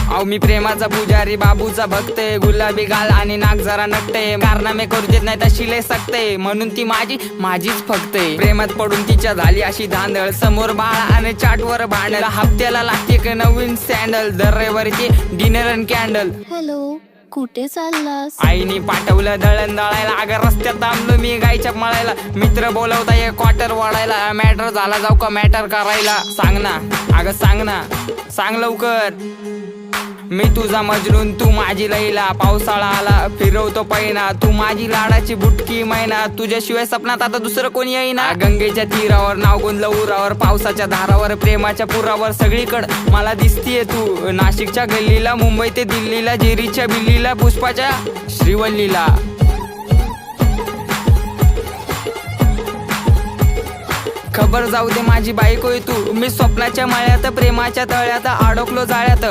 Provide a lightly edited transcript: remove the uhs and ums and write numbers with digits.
अहो मी प्रेमाचा पुजारी, बाबूचा भक्त, गुलाबी गाल आणि नाक जरा नकटे, कारनामे करू देत नाही तशी लय सकते, म्हणून ती माझीच फक्त. प्रेमात पडून तिच्या झाली अशी धांदळ, समोर बाळा आणि चाटवर भांडल, हप्त्याला लागते एक नवीन सँडल, दर रविवारीची डिनर अँड कॅन्डल. हॅलो, कुठे चाललास? आईनी पाठवलं दळण दळायला, अगं रस्त्यात थांबलो मी गायच्या मळायला, मित्र बोलवता एक क्वार्टर वाढायला, मॅटर झाला जाऊ का मॅटर करायला, सांग ना अगं सांग ना, सांग लवकर. मी तुझा मजनून तू माझी लैला, पावसाळा आला फिरवतो पैना, तू माझी लाडाची बुटकी मैना, तुझ्याशिवाय सपनात आता दुसरं कोणी येईना. गंगेच्या तीरावर नाव गुंजलं उरावर, पावसाच्या धारावर, प्रेमाच्या पुरावर, सगळीकडं मला दिसतीये तू. नाशिकच्या गल्लीला, मुंबई ते दिल्लीला, जेरीच्या बिल्लीला, पुष्पाच्या श्रीवल्लीला. खबर जाऊ दे माझी बायको आहे तू, मी स्वप्नाच्या मळ्यात, प्रेमाच्या तळ्यात अडकलो जाळ्यात.